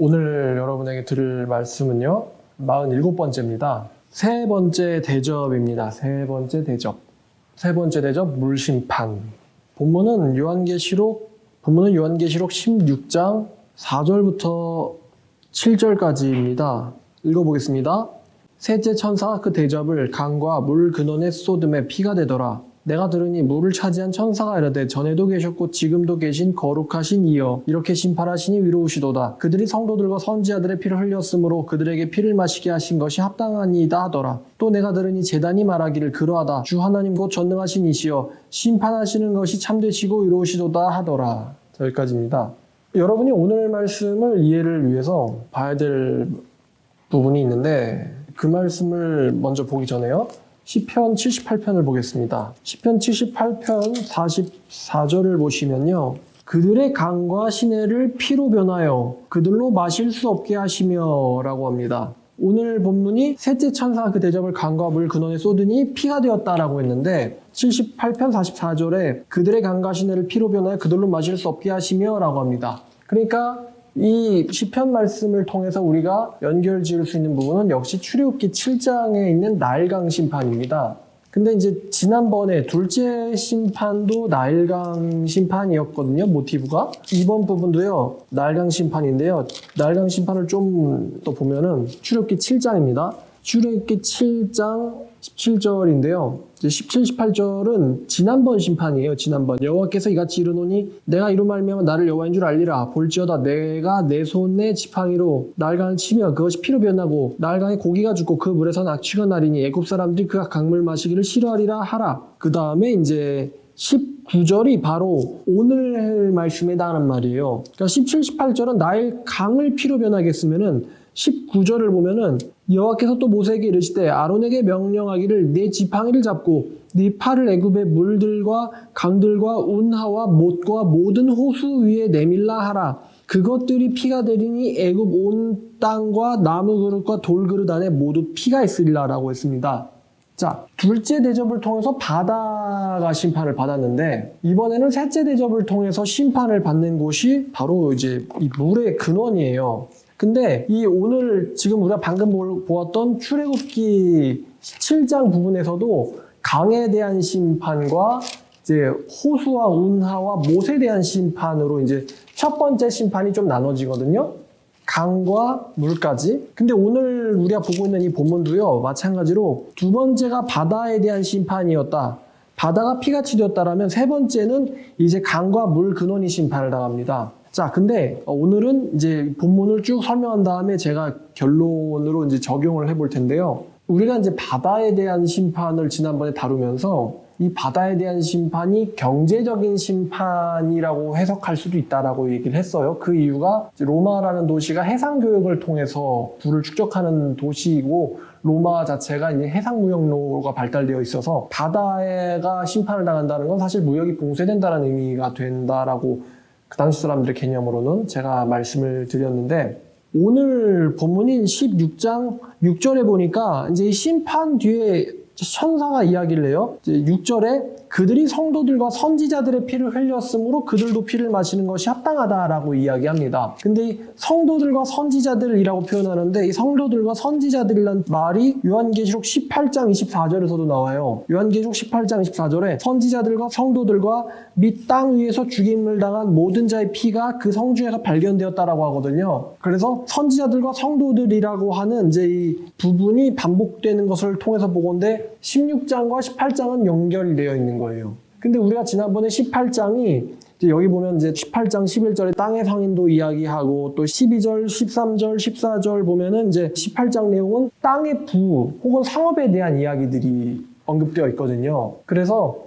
오늘 여러분에게 드릴 말씀은요, 47번째입니다. 세 번째 대접입니다. 세 번째 대접. 세 번째 대접, 물심판. 본문은 요한계시록 16장 4절부터 7절까지입니다. 읽어보겠습니다. 셋째 천사가 그 대접을 강과 물 근원에 쏟음에 피가 되더라. 내가 들으니 물을 차지한 천사가 이르되 전에도 계셨고 지금도 계신 거룩하신 이여 이렇게 심판하시니 위로우시도다. 그들이 성도들과 선지자들의 피를 흘렸으므로 그들에게 피를 마시게 하신 것이 합당하니이다 하더라. 또 내가 들으니 제단이 말하기를 그러하다. 주 하나님 곧 전능하신 이시여 심판하시는 것이 참되시고 위로우시도다 하더라. 여기까지입니다. 여러분이 오늘 말씀을 이해를 위해서 봐야 될 부분이 있는데 그 말씀을 먼저 보기 전에요. 시편 78편을 보겠습니다. 시편 78편 44절을 보시면요. 그들의 강과 시내를 피로 변하여 그들로 마실 수 없게 하시며 라고 합니다. 오늘 본문이 셋째 천사가 그 대접을 강과 물 근원에 쏟으니 피가 되었다라고 했는데 78편 44절에 그들의 강과 시내를 피로 변하여 그들로 마실 수 없게 하시며 라고 합니다. 그러니까 이 시편 말씀을 통해서 우리가 연결 지을 수 있는 부분은 역시 출애굽기 7장에 있는 나일강 심판입니다. 근데 이제 지난번에 둘째 심판도 나일강 심판이었거든요, 모티브가. 이번 부분도요, 나일강 심판인데요. 나일강 심판을 좀 더 보면은 출애굽기 7장입니다. 출애굽기 7장 17절인데요. 이제 17, 18절은 지난번 심판이에요. 지난번. 여호와께서 이같이 이르노니 내가 이로 말미암아 나를 여호와인 줄 알리라. 볼지어다 내가 내 손에 지팡이로 나일강을 치며 그것이 피로 변하고 나일강에 고기가 죽고 그 물에서 낙취가 나리니 애굽 사람들이 그 강물 마시기를 싫어하리라 하라. 그 다음에 이제 19절이 바로 오늘 말씀에 해당하는 말이에요. 그러니까 17, 18절은 나일강을 피로 변하게 했으면은 19절을 보면은 여호와께서 또 모세에게 이르시되 아론에게 명령하기를 네 지팡이를 잡고 네 팔을 애굽의 물들과 강들과 운하와 못과 모든 호수 위에 내밀라 하라. 그것들이 피가 되리니 애굽 온 땅과 나무 그릇과 돌 그릇 안에 모두 피가 있으리라라고 했습니다. 자, 둘째 대접을 통해서 바다가 심판을 받았는데 이번에는 셋째 대접을 통해서 심판을 받는 곳이 바로 이제 이 물의 근원이에요. 근데 이 오늘 지금 우리가 방금 보았던 출애굽기 7장 부분에서도 강에 대한 심판과 이제 호수와 운하와 못에 대한 심판으로 이제 첫 번째 심판이 좀 나눠지거든요. 강과 물까지. 근데 오늘 우리가 보고 있는 이 본문도요, 마찬가지로 두 번째가 바다에 대한 심판이었다. 바다가 피같이 되었다라면 세 번째는 이제 강과 물 근원이 심판을 당합니다. 자, 근데 오늘은 이제 본문을 쭉 설명한 다음에 제가 결론으로 이제 적용을 해볼 텐데요. 우리가 이제 바다에 대한 심판을 지난번에 다루면서 이 바다에 대한 심판이 경제적인 심판이라고 해석할 수도 있다라고 얘기를 했어요. 그 이유가 로마라는 도시가 해상 교역을 통해서 부를 축적하는 도시이고 로마 자체가 이제 해상 무역로가 발달되어 있어서 바다가 심판을 당한다는 건 사실 무역이 봉쇄된다는 의미가 된다라고 그 당시 사람들의 개념으로는 제가 말씀을 드렸는데 오늘 본문인 16장 6절에 보니까 이제 이 심판 뒤에 천사가 이야기를 해요. 6절에 그들이 성도들과 선지자들의 피를 흘렸으므로 그들도 피를 마시는 것이 합당하다라고 이야기합니다. 근데 이 성도들과 선지자들이라고 표현하는데 이 성도들과 선지자들이란 말이 요한계시록 18장 24절에서도 나와요. 요한계시록 18장 24절에 선지자들과 성도들과 및 땅 위에서 죽임을 당한 모든 자의 피가 그 성중에서 발견되었다라고 하거든요. 그래서 선지자들과 성도들이라고 하는 이제 이 부분이 반복되는 것을 통해서 보건대 16장과 18장은 연결되어 있는 거예요. 근데 우리가 지난번에 18장이 여기 보면 이제 18장 11절에 땅의 상인도 이야기하고 또 12절, 13절, 14절 보면은 이제 18장 내용은 땅의 부 혹은 상업에 대한 이야기들이 언급되어 있거든요. 그래서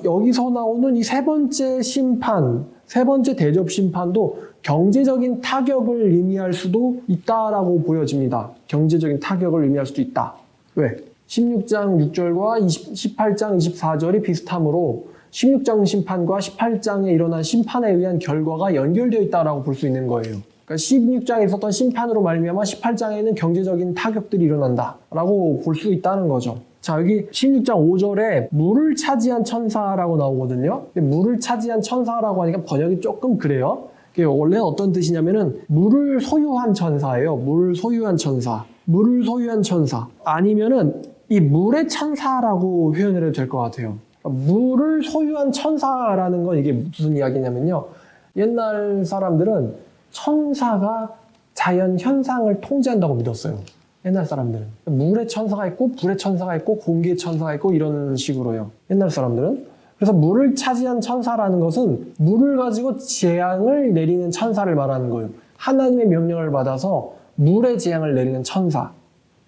여기서 나오는 이 세 번째 심판, 세 번째 대접 심판도 경제적인 타격을 의미할 수도 있다라고 보여집니다. 경제적인 타격을 의미할 수도 있다. 왜? 16장 6절과 18장 24절이 비슷하므로 16장 심판과 18장에 일어난 심판에 의한 결과가 연결되어 있다고 볼 수 있는 거예요. 그러니까 16장에 있었던 심판으로 말미암아 18장에는 경제적인 타격들이 일어난다라고 볼 수 있다는 거죠. 자, 여기 16장 5절에 물을 차지한 천사라고 나오거든요. 근데 물을 차지한 천사라고 하니까 번역이 조금 그래요. 그게 원래 어떤 뜻이냐면은 물을 소유한 천사예요. 물을 소유한 천사. 물을 소유한 천사. 아니면은 이 물의 천사라고 표현을 해도 될 것 같아요. 물을 소유한 천사라는 건 이게 무슨 이야기냐면요. 옛날 사람들은 천사가 자연 현상을 통제한다고 믿었어요. 옛날 사람들은. 물의 천사가 있고 불의 천사가 있고 공기의 천사가 있고 이런 식으로요. 옛날 사람들은. 그래서 물을 차지한 천사라는 것은 물을 가지고 재앙을 내리는 천사를 말하는 거예요. 하나님의 명령을 받아서 물의 재앙을 내리는 천사.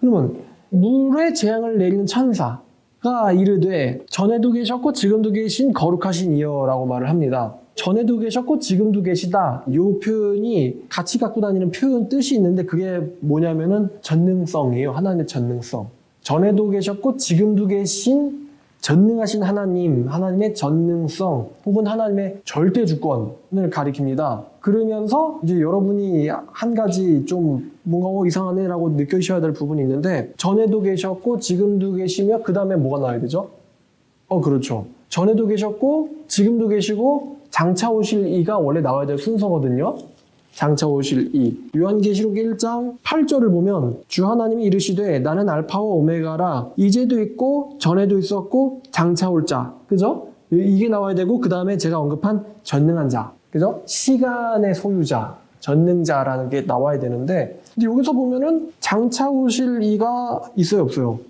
그러면 물의 재앙을 내리는 천사가 이르되 전에도 계셨고 지금도 계신 거룩하신 이여라고 말을 합니다. 전에도 계셨고 지금도 계시다. 이 표현이 같이 갖고 다니는 표현 뜻이 있는데 그게 뭐냐면은 전능성이에요. 하나님의 전능성. 전에도 계셨고 지금도 계신 전능하신 하나님, 하나님의 전능성 혹은 하나님의 절대 주권을 가리킵니다. 그러면서 이제 여러분이 한 가지 좀 뭔가 이상하네라고 느끼셔야 될 부분이 있는데 전에도 계셨고 지금도 계시며 그 다음에 뭐가 나와야 되죠? 그렇죠. 전에도 계셨고 지금도 계시고 장차 오실 이가 원래 나와야 될 순서거든요. 장차 오실 이. 요한계시록 1장 8절을 보면 주 하나님이 이르시되 나는 알파와 오메가라 이제도 있고 전에도 있었고 장차 올 자. 그죠? 이게 나와야 되고 그 다음에 제가 언급한 전능한 자. 그죠? 시간의 소유자. 전능자라는 게 나와야 되는데 근데 여기서 보면은 장차 오실 이가 있어요 없어요?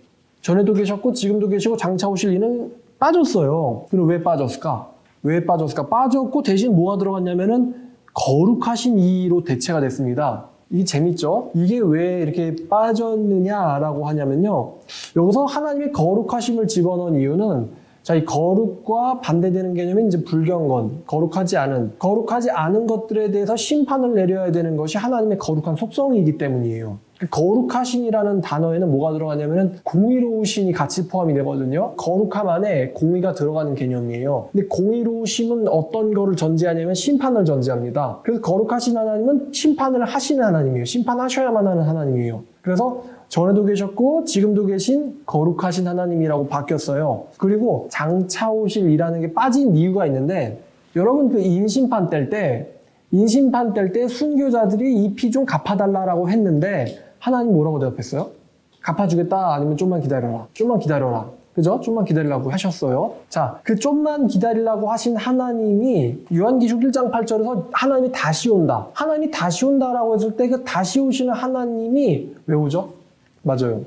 전에도 계셨고 지금도 계시고 장차 오실 이는 빠졌어요. 그럼 왜 빠졌을까? 왜 빠졌을까? 빠졌고 대신 뭐가 들어갔냐면은 거룩하신 이로 대체가 됐습니다. 이게 재밌죠? 이게 왜 이렇게 빠졌느냐라고 하냐면요. 여기서 하나님의 거룩하심을 집어넣은 이유는 자, 이 거룩과 반대되는 개념이 이제 불경건, 거룩하지 않은 것들에 대해서 심판을 내려야 되는 것이 하나님의 거룩한 속성이기 때문이에요. 거룩하신이라는 단어에는 뭐가 들어가냐면은 공의로우신이 같이 포함이 되거든요. 거룩함 안에 공의가 들어가는 개념이에요. 근데 공의로우심은 어떤 거를 전제하냐면 심판을 전제합니다. 그래서 거룩하신 하나님은 심판을 하시는 하나님이에요. 심판하셔야만 하는 하나님이에요. 그래서 전에도 계셨고 지금도 계신 거룩하신 하나님이라고 바뀌었어요. 그리고 장차 오실 이라는 게 빠진 이유가 있는데 여러분 그 인심판 뗄 때 순교자들이 이 피 좀 갚아달라고 했는데 하나님 뭐라고 대답했어요? 갚아주겠다 아니면 좀만 기다려라. 좀만 기다려라. 그죠? 좀만 기다리라고 하셨어요. 자, 그 좀만 기다리라고 하신 하나님이 요한계시록 1장 8절에서 하나님이 다시 온다. 하나님이 다시 온다라고 했을 때 그 다시 오시는 하나님이 왜 오죠? 맞아요.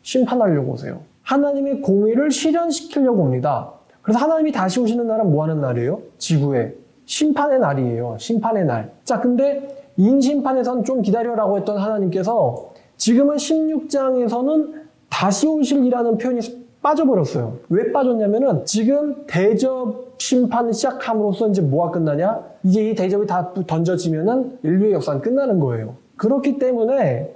심판하려고 오세요. 하나님의 공의를 실현시키려고 옵니다. 그래서 하나님이 다시 오시는 날은 뭐 하는 날이에요? 지구에. 심판의 날이에요. 심판의 날. 자, 근데 인심판에서는 좀 기다려라고 했던 하나님께서 지금은 16장에서는 다시 오실이라는 표현이 빠져버렸어요. 왜 빠졌냐면은 지금 대접 심판을 시작함으로써 이제 뭐가 끝나냐? 이제 이 대접이 다 던져지면은 인류의 역사는 끝나는 거예요. 그렇기 때문에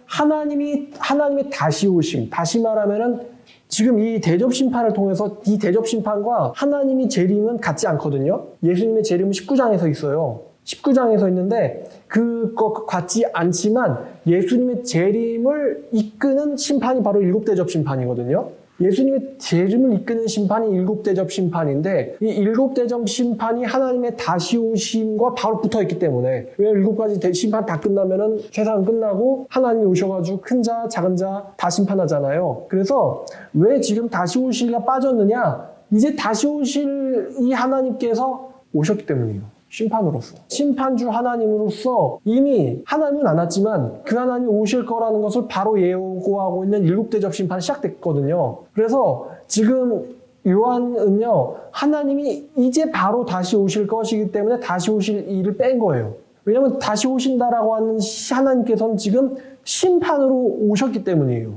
하나님의 다시 오심, 다시 말하면은 지금 이 대접 심판을 통해서 이 대접 심판과 하나님이 재림은 같지 않거든요. 예수님의 재림은 19장에서 있어요. 19장에서 있는데 그거 같지 않지만 예수님의 재림을 이끄는 심판이 바로 일곱 대접 심판이거든요. 예수님의 재림을 이끄는 심판이 일곱 대접 심판인데 이 일곱 대접 심판이 하나님의 다시 오심과 바로 붙어있기 때문에 왜 일곱 가지 심판 다 끝나면은 세상은 끝나고 하나님이 오셔가지고 큰 자 작은 자 다 심판하잖아요. 그래서 왜 지금 다시 오실가 빠졌느냐? 이제 다시 오실 이 하나님께서 오셨기 때문이에요. 심판으로서. 심판주 하나님으로서 이미 하나님은 안 왔지만 그 하나님이 오실 거라는 것을 바로 예고하고 있는 일곱 대접 심판이 시작됐거든요. 그래서 지금 요한은요, 하나님이 이제 바로 다시 오실 것이기 때문에 다시 오실 일을 뺀 거예요. 왜냐하면 다시 오신다라고 하는 하나님께서는 지금 심판으로 오셨기 때문이에요.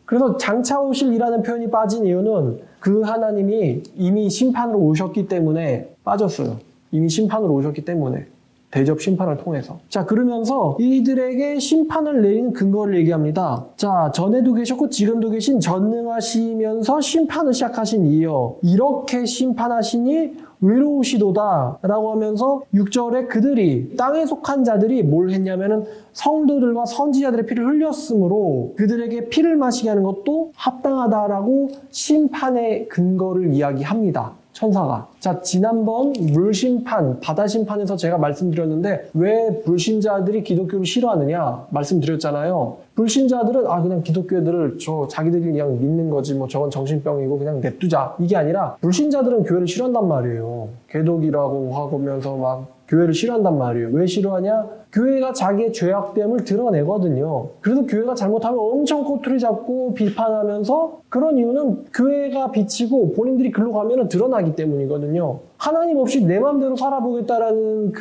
그래서 장차 오실 이라는 표현이 빠진 이유는 그 하나님이 이미 심판으로 오셨기 때문에 빠졌어요. 이미 심판으로 오셨기 때문에 대접 심판을 통해서. 자, 그러면서 이들에게 심판을 내리는 근거를 얘기합니다. 자, 전에도 계셨고 지금도 계신 전능하시면서 심판을 시작하신 이여 이렇게 심판하시니 의로우시도다 라고 하면서 6절에 그들이 땅에 속한 자들이 뭘 했냐면은 성도들과 선지자들의 피를 흘렸으므로 그들에게 피를 마시게 하는 것도 합당하다라고 심판의 근거를 이야기합니다. 천사가. 자, 지난번 물심판, 바다심판에서 제가 말씀드렸는데 왜 불신자들이 기독교를 싫어하느냐 말씀드렸잖아요. 불신자들은 그냥 기독교 애들을 자기들이 그냥 믿는 거지 뭐 저건 정신병이고 그냥 냅두자. 이게 아니라 불신자들은 교회를 싫어한단 말이에요. 개독이라고 하면서 막 교회를 싫어한단 말이에요. 왜 싫어하냐? 교회가 자기의 죄악됨을 드러내거든요. 그래서 교회가 잘못하면 엄청 꼬투리 잡고 비판하면서 그런 이유는 교회가 비치고 본인들이 글로 가면 드러나기 때문이거든요. 하나님 없이 내 마음대로 살아보겠다라는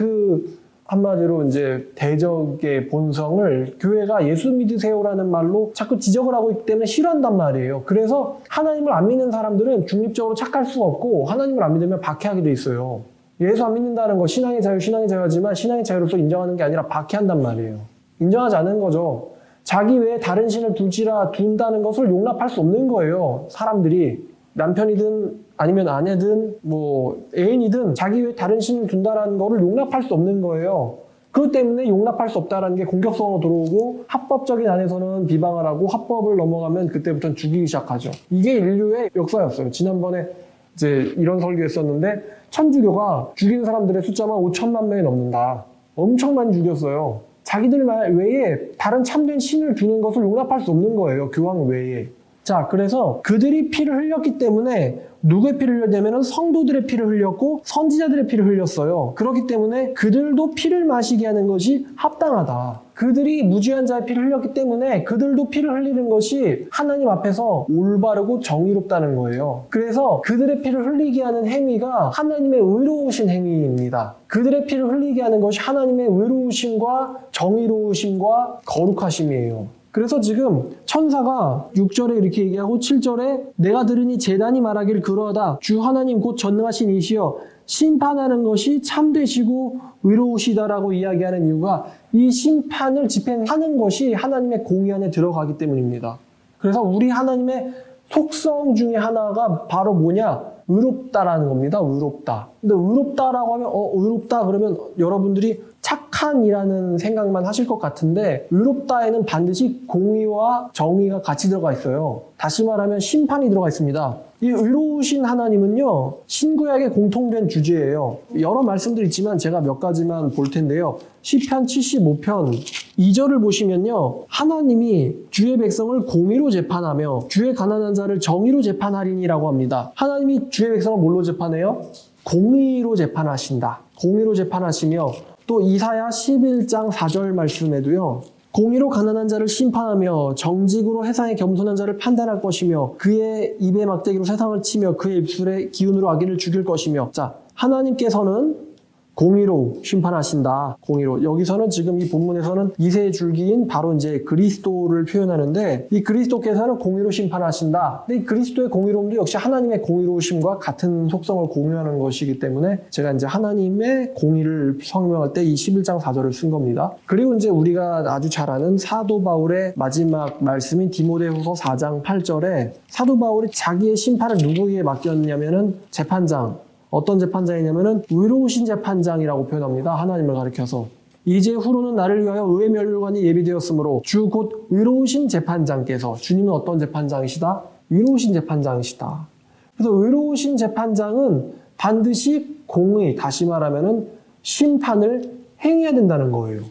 한마디로 이제 대적의 본성을 교회가 예수 믿으세요라는 말로 자꾸 지적을 하고 있기 때문에 싫어한단 말이에요. 그래서 하나님을 안 믿는 사람들은 중립적으로 착할 수가 없고 하나님을 안 믿으면 박해하게 돼 있어요. 예수 안 믿는다는 거 신앙의 자유지만 신앙의 자유로서 인정하는 게 아니라 박해한단 말이에요. 인정하지 않는 거죠. 자기 외에 다른 신을 둔다는 것을 용납할 수 없는 거예요. 사람들이 남편이든 아니면 아내든 뭐 애인이든 자기 외에 다른 신을 둔다는 거를 용납할 수 없는 거예요. 그렇기 때문에 용납할 수 없다는 게 공격성으로 들어오고 합법적인 안에서는 비방을 하고 합법을 넘어가면 그때부터는 죽이기 시작하죠. 이게 인류의 역사였어요. 지난번에 이제 이런 설교했었는데 천주교가 죽인 사람들의 숫자만 5천만 명이 넘는다. 엄청 많이 죽였어요. 자기들 외에 다른 참된 신을 두는 것을 용납할 수 없는 거예요. 교황 외에. 자, 그래서 그들이 피를 흘렸기 때문에 누구의 피를 흘렸냐면 성도들의 피를 흘렸고 선지자들의 피를 흘렸어요. 그렇기 때문에 그들도 피를 마시게 하는 것이 합당하다. 그들이 무죄한 자의 피를 흘렸기 때문에 그들도 피를 흘리는 것이 하나님 앞에서 올바르고 정의롭다는 거예요. 그래서 그들의 피를 흘리게 하는 행위가 하나님의 의로우신 행위입니다. 그들의 피를 흘리게 하는 것이 하나님의 의로우심과 정의로우심과 거룩하심이에요. 그래서 지금 천사가 6절에 이렇게 얘기하고 7절에 내가 들으니 제단이 말하기를 그러하다. 주 하나님 곧 전능하신 이시여 심판하는 것이 참되시고 의로우시다라고 이야기하는 이유가 이 심판을 집행하는 것이 하나님의 공의 안에 들어가기 때문입니다. 그래서 우리 하나님의 속성 중에 하나가 바로 뭐냐? 의롭다라는 겁니다. 의롭다. 근데 의롭다라고 하면 의롭다 그러면 여러분들이 착한이라는 생각만 하실 것 같은데 의롭다에는 반드시 공의와 정의가 같이 들어가 있어요. 다시 말하면 심판이 들어가 있습니다. 이 의로우신 하나님은요, 신구약의 공통된 주제예요. 여러 말씀들 있지만 제가 몇 가지만 볼 텐데요. 시편 75편 2절을 보시면요, 하나님이 주의 백성을 공의로 재판하며 주의 가난한 자를 정의로 재판하리니라고 합니다. 하나님이 주의 백성을 뭘로 재판해요? 공의로 재판하신다. 공의로 재판하시며 또 이사야 11장 4절 말씀에도요, 공의로 가난한 자를 심판하며 정직으로 세상에 겸손한 자를 판단할 것이며 그의 입에 막대기로 세상을 치며 그의 입술에 기운으로 악인을 죽일 것이며. 자, 하나님께서는 공의로 심판하신다. 공의로. 여기서는 지금 이 본문에서는 이세의 줄기인 바로 이제 그리스도를 표현하는데 이 그리스도께서는 공의로 심판하신다. 근데 이 그리스도의 공의로움도 역시 하나님의 공의로우심과 같은 속성을 공유하는 것이기 때문에 제가 이제 하나님의 공의를 설명할 때 이 11장 4절을 쓴 겁니다. 그리고 이제 우리가 아주 잘 아는 사도 바울의 마지막 말씀인 디모데후서 4장 8절에 사도 바울이 자기의 심판을 누구에게 맡겼냐면은 재판장. 어떤 재판장이냐면은 의로우신 재판장이라고 표현합니다. 하나님을 가리켜서. 이제 후로는 나를 위하여 의의 멸관이 예비되었으므로 주 곧 의로우신 재판장께서. 주님은 어떤 재판장이시다? 의로우신 재판장이시다. 그래서 의로우신 재판장은 반드시 공의, 다시 말하면은 심판을 행해야 된다는 거예요.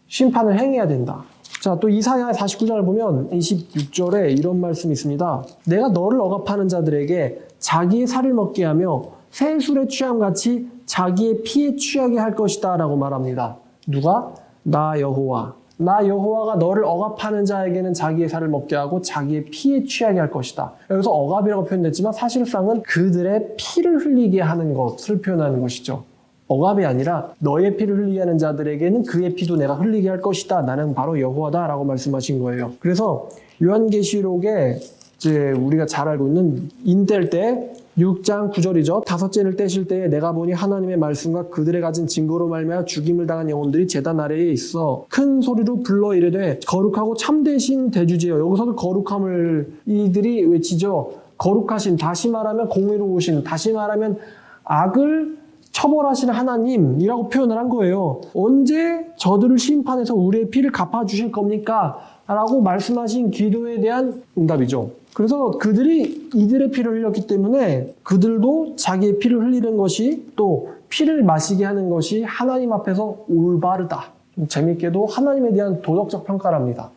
심판을 행해야 된다. 자, 또 이사야 49장을 보면 26절에 이런 말씀이 있습니다. 내가 너를 억압하는 자들에게 자기의 살을 먹게 하며 새술에 취함같이 자기의 피에 취하게 할 것이다 라고 말합니다. 누가? 나 여호와. 나 여호와가 너를 억압하는 자에게는 자기의 살을 먹게 하고 자기의 피에 취하게 할 것이다. 여기서 억압이라고 표현됐지만 사실상은 그들의 피를 흘리게 하는 것을 표현하는 것이죠. 억압이 아니라 너의 피를 흘리게 하는 자들에게는 그의 피도 내가 흘리게 할 것이다. 나는 바로 여호와다 라고 말씀하신 거예요. 그래서 요한계시록에 이제 우리가 잘 알고 있는 인뗄 때 6장 9절이죠. 다섯째를 떼실 때에 내가 보니 하나님의 말씀과 그들의 가진 증거로 말미암아 죽임을 당한 영혼들이 제단 아래에 있어 큰 소리로 불러 이르되 거룩하고 참되신 대주제여. 여기서도 거룩함을 이들이 외치죠. 거룩하신, 다시 말하면 공의로우신, 다시 말하면 악을 처벌하시는 하나님이라고 표현을 한 거예요. 언제 저들을 심판해서 우리의 피를 갚아주실 겁니까? 라고 말씀하신 기도에 대한 응답이죠. 그래서 그들이 이들의 피를 흘렸기 때문에 그들도 자기의 피를 흘리는 것이 또 피를 마시게 하는 것이 하나님 앞에서 올바르다. 좀 재밌게도 하나님에 대한 도덕적 평가랍니다.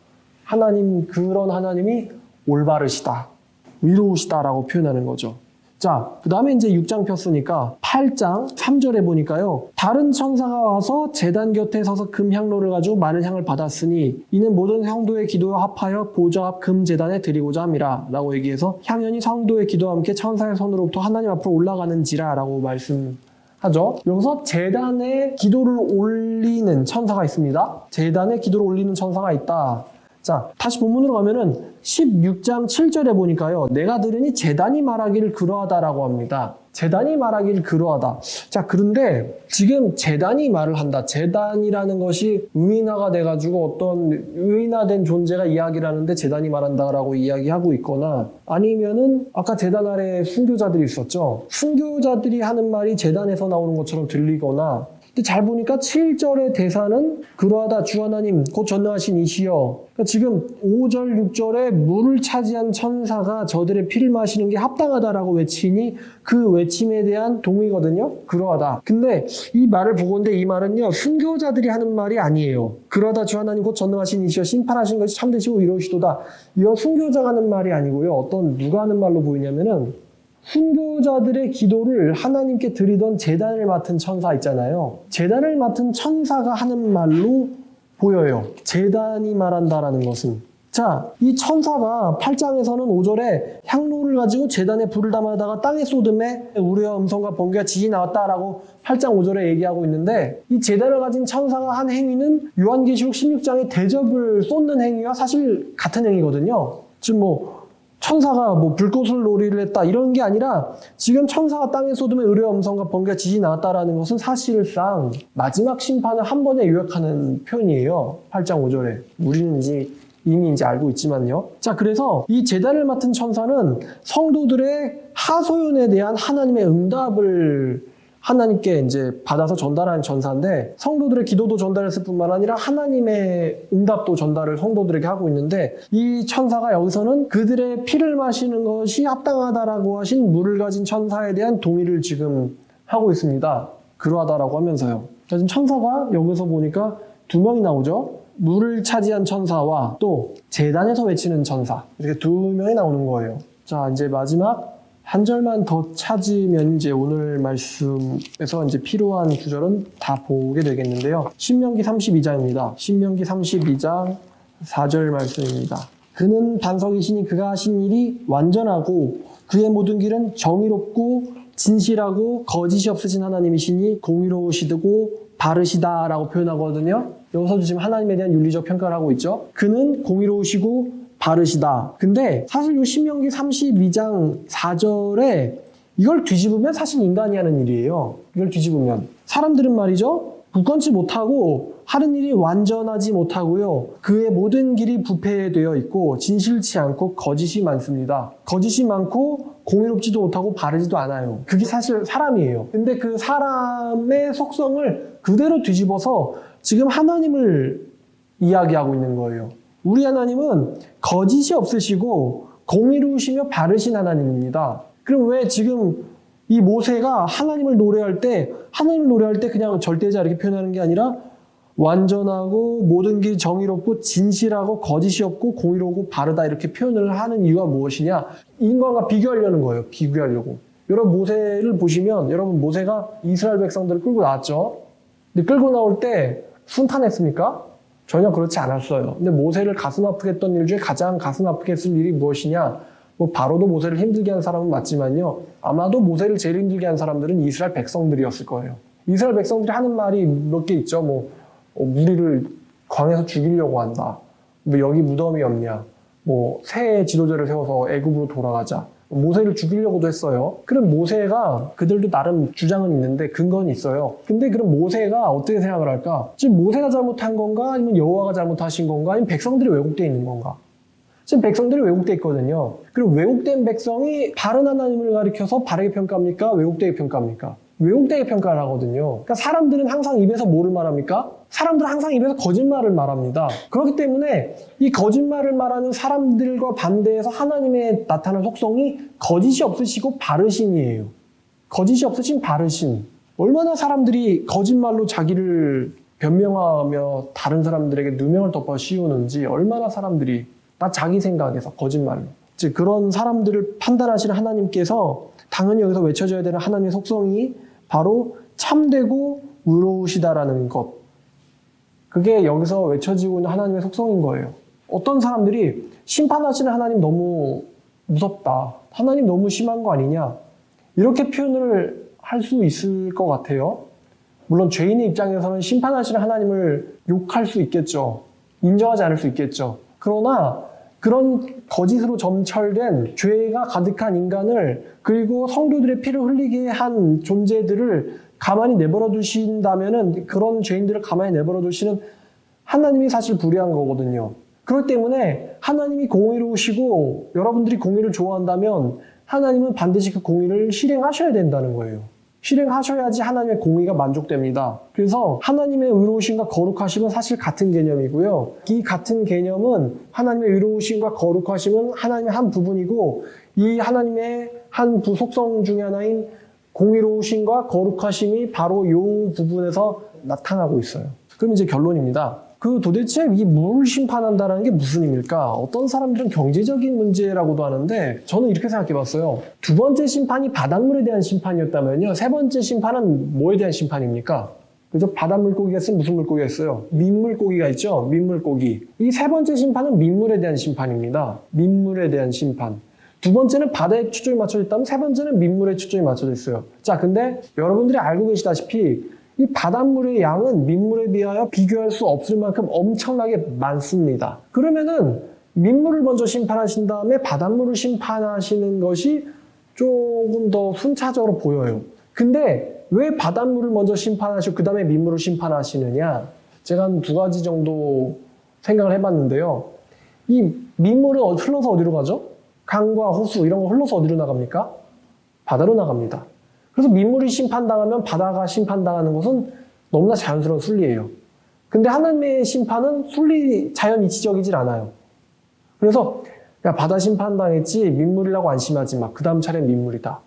그런 하나님이 올바르시다, 의로우시다라고 표현하는 거죠. 자, 그 다음에 이제 6장 폈으니까 8장 3절에 보니까요. 다른 천사가 와서 제단 곁에 서서 금향로를 가지고 많은 향을 받았으니 이는 모든 성도의 기도와 합하여 보좌 앞 금제단에 드리고자 함이라 라고 얘기해서 향연이 성도의 기도와 함께 천사의 손으로부터 하나님 앞으로 올라가는지라 라고 말씀하죠. 여기서 제단에 기도를 올리는 천사가 있습니다. 제단에 기도를 올리는 천사가 있다. 자, 다시 본문으로 가면은 16장 7절에 보니까요. 내가 들으니 제단이 말하기를 그러하다라고 합니다. 제단이 말하기를 그러하다. 자, 그런데 지금 제단이 말을 한다. 제단이라는 것이 의인화가 돼가지고 어떤 의인화된 존재가 이야기를 하는데 제단이 말한다라고 이야기하고 있거나 아니면은 아까 제단 아래에 순교자들이 있었죠. 순교자들이 하는 말이 제단에서 나오는 것처럼 들리거나 근데 잘 보니까 7절의 대사는 그러하다 주 하나님 곧 전능하신 이시여. 그러니까 지금 5절 6절에 물을 차지한 천사가 저들의 피를 마시는 게 합당하다라고 외치니 그 외침에 대한 동의거든요. 그러하다. 근데 이 말을 보건대 이 말은요. 순교자들이 하는 말이 아니에요. 그러하다 주 하나님 곧 전능하신 이시여 심판하신 것이 참되시고 이로우시도다. 이거 순교자가 하는 말이 아니고요. 누가 하는 말로 보이냐면은 순교자들의 기도를 하나님께 드리던 제단을 맡은 천사 있잖아요. 제단을 맡은 천사가 하는 말로 보여요. 제단이 말한다라는 것은. 자, 이 천사가 8장에서는 5절에 향로를 가지고 제단에 불을 담아다가 땅에 쏟음에 우레와 음성과 번개가 지진이 나왔다라고 8장 5절에 얘기하고 있는데 이 제단을 가진 천사가 한 행위는 요한계시록 16장의 대접을 쏟는 행위와 사실 같은 행위거든요. 지금 천사가 불꽃을 놀이를 했다 이런 게 아니라 지금 천사가 땅에 쏟으면 의뢰와 음성과 번개가 지진이 나왔다라는 것은 사실상 마지막 심판을 한 번에 요약하는 표현이에요. 8장 5절에. 우리는 이미 알고 있지만요. 자, 그래서 이 제단을 맡은 천사는 성도들의 하소연에 대한 하나님의 응답을 하나님께 이제 받아서 전달하는 천사인데 성도들의 기도도 전달했을 뿐만 아니라 하나님의 응답도 전달을 성도들에게 하고 있는데 이 천사가 여기서는 그들의 피를 마시는 것이 합당하다라고 하신 물을 가진 천사에 대한 동의를 지금 하고 있습니다. 그러하다라고 하면서요. 지금 천사가 여기서 보니까 두 명이 나오죠. 물을 차지한 천사와 또 제단에서 외치는 천사 이렇게 두 명이 나오는 거예요. 자, 이제 마지막 한 절만 더 찾으면 이제 오늘 말씀에서 이제 필요한 구절은 다 보게 되겠는데요. 신명기 32장입니다. 신명기 32장 4절 말씀입니다. 그는 반석이시니 그가 하신 일이 완전하고 그의 모든 길은 정의롭고 진실하고 거짓이 없으신 하나님이시니 공의로우시고 바르시다라고 표현하거든요. 여기서도 지금 하나님에 대한 윤리적 평가를 하고 있죠. 그는 공의로우시고 바르시다. 근데 사실 이 신명기 32장 4절에 이걸 뒤집으면 사실 인간이 하는 일이에요. 이걸 뒤집으면. 사람들은 말이죠. 굳건치 못하고 하는 일이 완전하지 못하고요. 그의 모든 길이 부패되어 있고 진실치 않고 거짓이 많습니다. 거짓이 많고 공의롭지도 못하고 바르지도 않아요. 그게 사실 사람이에요. 근데 그 사람의 속성을 그대로 뒤집어서 지금 하나님을 이야기하고 있는 거예요. 우리 하나님은 거짓이 없으시고 공의로우시며 바르신 하나님입니다. 그럼 왜 지금 이 모세가 하나님을 노래할 때 그냥 절대자 이렇게 표현하는 게 아니라 완전하고 모든 길 정의롭고 진실하고 거짓이 없고 공의롭고 바르다 이렇게 표현을 하는 이유가 무엇이냐? 인간과 비교하려는 거예요. 비교하려고. 여러분 모세를 보시면 여러분 모세가 이스라엘 백성들을 끌고 나왔죠. 근데 끌고 나올 때 순탄했습니까? 전혀 그렇지 않았어요. 근데 모세를 가슴 아프게 했던 일 중에 가장 가슴 아프게 했을 일이 무엇이냐? 바로도 모세를 힘들게 한 사람은 맞지만요. 아마도 모세를 제일 힘들게 한 사람들은 이스라엘 백성들이었을 거예요. 이스라엘 백성들이 하는 말이 몇 개 있죠. 우리를 광야에서 죽이려고 한다. 여기 무덤이 없냐. 새 지도자를 세워서 애굽으로 돌아가자. 모세를 죽이려고도 했어요. 그럼 모세가 그들도 나름 주장은 있는데 근거는 있어요. 근데 그럼 모세가 어떻게 생각을 할까? 지금 모세가 잘못한 건가? 아니면 여호와가 잘못하신 건가? 아니면 백성들이 왜곡되어 있는 건가? 지금 백성들이 왜곡되어 있거든요. 그럼 왜곡된 백성이 바른 하나님을 가리켜서 바르게 평가합니까? 왜곡되게 평가합니까? 왜곡되게 평가를 하거든요. 그러니까 사람들은 항상 입에서 뭐를 말합니까? 사람들은 항상 입에서 거짓말을 말합니다. 그렇기 때문에 이 거짓말을 말하는 사람들과 반대해서 하나님의 나타난 속성이 거짓이 없으시고 바르신이에요. 거짓이 없으신 바르신. 얼마나 사람들이 거짓말로 자기를 변명하며 다른 사람들에게 누명을 덮어 씌우는지, 얼마나 사람들이 나 자기 생각에서 거짓말로. 즉 그런 사람들을 판단하시는 하나님께서 당연히 여기서 외쳐져야 되는 하나님의 속성이 바로 참되고 의로우시다라는 것. 그게 여기서 외쳐지고 있는 하나님의 속성인 거예요. 어떤 사람들이 심판하시는 하나님 너무 무섭다, 하나님 너무 심한 거 아니냐, 이렇게 표현을 할 수 있을 것 같아요. 물론 죄인의 입장에서는 심판하시는 하나님을 욕할 수 있겠죠. 인정하지 않을 수 있겠죠. 그러나 그런 거짓으로 점철된 죄가 가득한 인간을, 그리고 성도들의 피를 흘리게 한 존재들을 가만히 내버려 두신다면은, 그런 죄인들을 가만히 내버려 두시는 하나님이 사실 불의한 거거든요. 그렇기 때문에 하나님이 공의로우시고 여러분들이 공의를 좋아한다면 하나님은 반드시 그 공의를 실행하셔야 된다는 거예요. 실행하셔야지 하나님의 공의가 만족됩니다. 그래서 하나님의 의로우심과 거룩하심은 사실 같은 개념이고요. 이 같은 개념은, 하나님의 의로우심과 거룩하심은 하나님의 한 부분이고, 이 하나님의 한 부속성 중에 하나인 공의로우심과 거룩하심이 바로 이 부분에서 나타나고 있어요. 그럼 이제 결론입니다. 그 도대체 이 물을 심판한다는 게 무슨 의미일까? 어떤 사람들은 경제적인 문제라고도 하는데, 저는 이렇게 생각해 봤어요. 두 번째 심판이 바닷물에 대한 심판이었다면요, 세 번째 심판은 뭐에 대한 심판입니까? 그죠? 바닷물고기가 있으면 무슨 물고기가 있어요? 민물고기가 있죠? 민물고기. 이 세 번째 심판은 민물에 대한 심판입니다. 민물에 대한 심판. 두 번째는 바다에 초점이 맞춰져 있다면 세 번째는 민물에 초점이 맞춰져 있어요. 자, 근데 여러분들이 알고 계시다시피 이 바닷물의 양은 민물에 비하여 비교할 수 없을 만큼 엄청나게 많습니다. 그러면은 민물을 먼저 심판하신 다음에 바닷물을 심판하시는 것이 조금 더 순차적으로 보여요. 근데 왜 바닷물을 먼저 심판하시고 그 다음에 민물을 심판하시느냐? 제가 한 두 가지 정도 생각을 해봤는데요. 이 민물은 흘러서 어디로 가죠? 강과 호수 이런 거 흘러서 어디로 나갑니까? 바다로 나갑니다. 그래서 민물이 심판당하면 바다가 심판당하는 것은 너무나 자연스러운 순리예요. 근데 하나님의 심판은 순리, 자연 이치적이질 않아요. 그래서 야, 바다 심판당했지 민물이라고 안심하지 마. 그 다음 차례는 민물이다.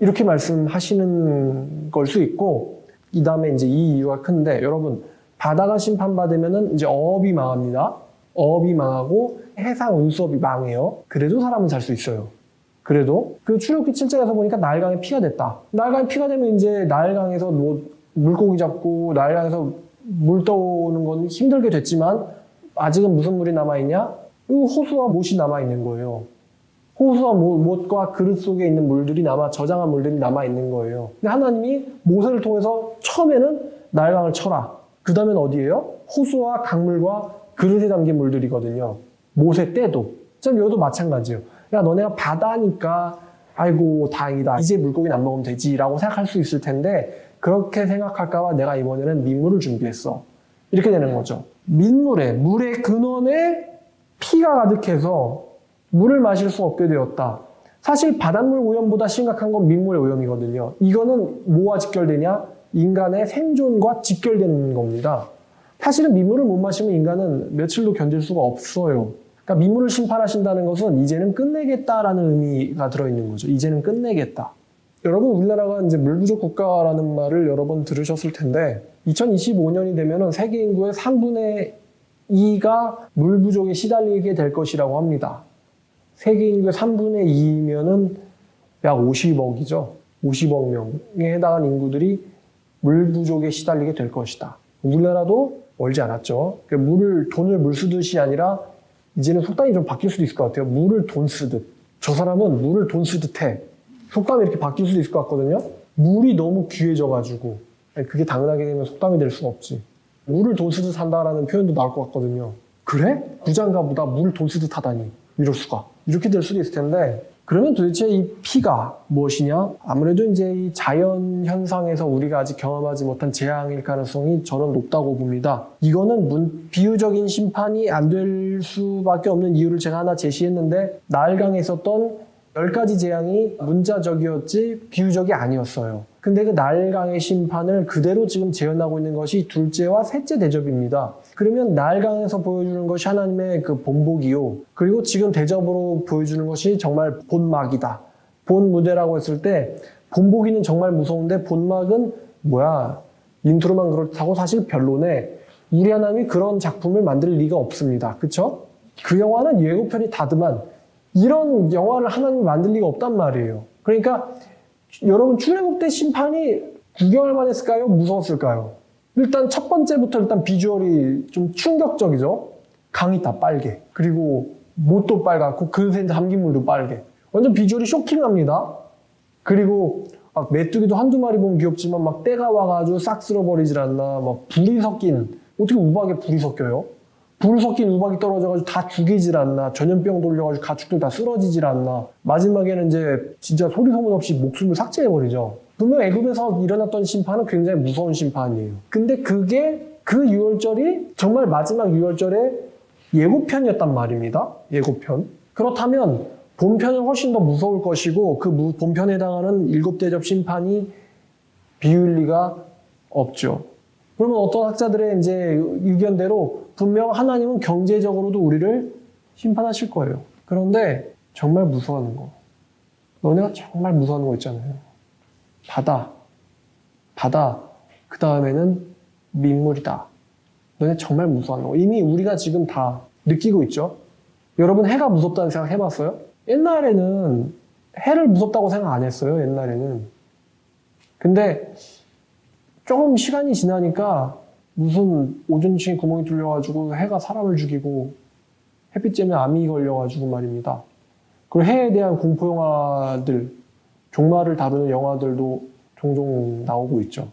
이렇게 말씀하시는 걸 수 있고, 이 다음에 이제 이 이유가 큰데, 여러분, 바다가 심판받으면은 이제 어업이 망합니다. 어업이 망하고 해상 운수업이 망해요. 그래도 사람은 살 수 있어요. 그래도 그 출애굽기 7장에서 보니까 나일강에 피가 됐다. 나일강에 피가 되면 이제 나일강에서 뭐 물고기 잡고 나일강에서 물 떠오는 건 힘들게 됐지만 아직은 무슨 물이 남아있냐? 호수와 못이 남아있는 거예요. 호수와 못과 그릇 속에 있는 물들이 저장한 물들이 남아있는 거예요. 근데 하나님이 모세를 통해서 처음에는 나일강을 쳐라. 그 다음엔 어디예요? 호수와 강물과 그릇에 담긴 물들이거든요. 모세 때도. 참 여기도 마찬가지예요. 야, 너네가 바다니까 아이고 다행이다, 이제 물고기는 안 먹으면 되지 라고 생각할 수 있을 텐데, 그렇게 생각할까 봐 내가 이번에는 민물을 준비했어. 이렇게 되는 거죠. 물의 근원에 피가 가득해서 물을 마실 수 없게 되었다. 사실 바닷물 오염보다 심각한 건 민물의 오염이거든요. 이거는 뭐와 직결되냐? 인간의 생존과 직결되는 겁니다. 사실은 민물을 못 마시면 인간은 며칠도 견딜 수가 없어요. 그러니까 민물을 심판하신다는 것은 이제는 끝내겠다라는 의미가 들어있는 거죠. 이제는 끝내겠다. 여러분, 우리나라가 이제 물 부족 국가라는 말을 여러 번 들으셨을 텐데, 2025년이 되면은 세계 인구의 3분의 2가 물 부족에 시달리게 될 것이라고 합니다. 세계 인구의 3분의 2이면은 약 50억이죠. 50억 명에 해당하는 인구들이 물 부족에 시달리게 될 것이다. 우리나라도 멀지 않았죠. 돈을 물 쓰듯이 아니라 이제는 속담이 좀 바뀔 수도 있을 것 같아요. 물을 돈 쓰듯. 저 사람은 물을 돈 쓰듯 해. 속담이 이렇게 바뀔 수도 있을 것 같거든요. 물이 너무 귀해져가지고. 그게 당연하게 되면 속담이 될 수가 없지. 물을 돈 쓰듯 한다라는 표현도 나올 것 같거든요. 그래? 부자인가 보다 물을 돈 쓰듯 하다니. 이럴 수가. 이렇게 될 수도 있을 텐데, 그러면 도대체 이 피가 무엇이냐? 아무래도 이제 이 자연 현상에서 우리가 아직 경험하지 못한 재앙일 가능성이 저는 높다고 봅니다. 이거는 비유적인 심판이 안 될 수밖에 없는 이유를 제가 하나 제시했는데, 나일강에 있었던 10가지 재앙이 문자적이었지 비유적이 아니었어요. 근데 그 나일강의 심판을 그대로 지금 재현하고 있는 것이 둘째와 셋째 대접입니다. 그러면 나일강에서 보여주는 것이 하나님의 그 본복이요. 그리고 지금 대접으로 보여주는 것이 정말 본막이다. 본 무대라고 했을 때 본보기는 정말 무서운데 본막은 뭐야? 인트로만 그렇다고 사실 별로네. 우리 하나님이 그런 작품을 만들 리가 없습니다. 그쵸? 그 영화는 예고편이 다드만 이런 영화를 하나님이 만들 리가 없단 말이에요. 그러니까 여러분 출애굽 때 심판이 구경할 만했을까요? 무서웠을까요? 일단 첫 번째부터 일단 비주얼이 좀 충격적이죠. 강이 다 빨개. 그리고 못도 빨갛고 그릇에 담긴 물도 빨개. 완전 비주얼이 쇼킹합니다. 그리고 메뚜기도 한두 마리 보면 귀엽지만 막 때가 와가지고 싹 쓸어버리질 않나. 막 불이 섞인, 어떻게 우박에 불이 섞여요? 불 섞인 우박이 떨어져가지고 다 죽이질 않나. 전염병 돌려가지고 가축들 다 쓰러지질 않나. 마지막에는 이제 진짜 소리 소문 없이 목숨을 삭제해버리죠. 분명 애굽에서 일어났던 심판은 굉장히 무서운 심판이에요. 근데 그게 그 유월절이 정말 마지막 유월절의 예고편이었단 말입니다. 예고편. 그렇다면 본편은 훨씬 더 무서울 것이고 그 본편에 해당하는 일곱 대접 심판이 비울 리가 없죠. 그러면 어떤 학자들의 이제 의견대로 분명 하나님은 경제적으로도 우리를 심판하실 거예요. 그런데 정말 무서워하는 거. 너네가 정말 무서워하는 거 있잖아요. 바다. 그 다음에는 민물이다. 너네 정말 무서워하는 거. 이미 우리가 지금 다 느끼고 있죠. 여러분 해가 무섭다는 생각 해봤어요? 옛날에는 해를 무섭다고 생각 안 했어요. 옛날에는. 근데 조금 시간이 지나니까 무슨 오존층에 구멍이 뚫려가지고 해가 사람을 죽이고 햇빛 때문에 암이 걸려가지고 말입니다. 그리고 해에 대한 공포영화들, 종말을 다루는 영화들도 종종 나오고 있죠.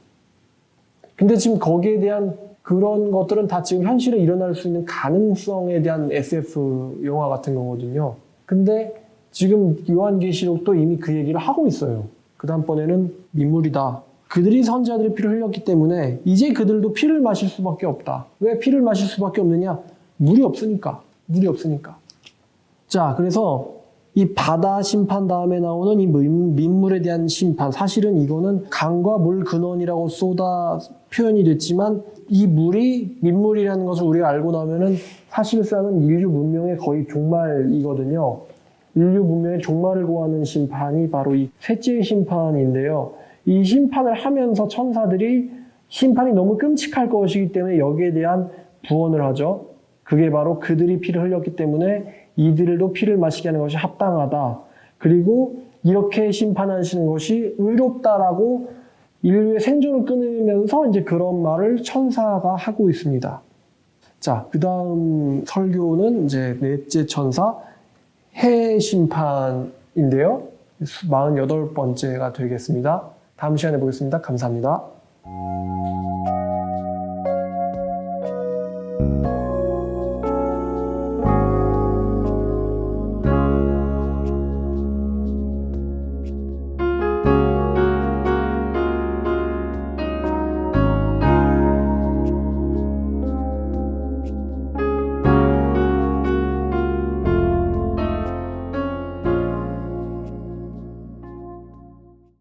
근데 지금 거기에 대한 그런 것들은 다 지금 현실에 일어날 수 있는 가능성에 대한 SF 영화 같은 거거든요. 근데 지금 요한계시록도 이미 그 얘기를 하고 있어요. 그 다음번에는 민물이다. 그들이 선지자들의 피를 흘렸기 때문에 이제 그들도 피를 마실 수밖에 없다. 왜 피를 마실 수밖에 없느냐? 물이 없으니까. 자, 그래서 이 바다 심판 다음에 나오는 이 민물에 대한 심판. 사실은 이거는 강과 물 근원이라고 쏟아 표현이 됐지만 이 물이 민물이라는 것을 우리가 알고 나면은 사실상은 인류 문명의 거의 종말이거든요. 인류 문명의 종말을 고하는 심판이 바로 이 셋째의 심판인데요. 이 심판을 하면서 천사들이 심판이 너무 끔찍할 것이기 때문에 여기에 대한 부언을 하죠. 그게 바로 그들이 피를 흘렸기 때문에 이들도 피를 마시게 하는 것이 합당하다. 그리고 이렇게 심판하시는 것이 의롭다라고 인류의 생존을 끊으면서 이제 그런 말을 천사가 하고 있습니다. 자, 그 다음 설교는 이제 넷째 천사 해 심판인데요. 48번째가 되겠습니다. 다음 시간에 보겠습니다. 감사합니다.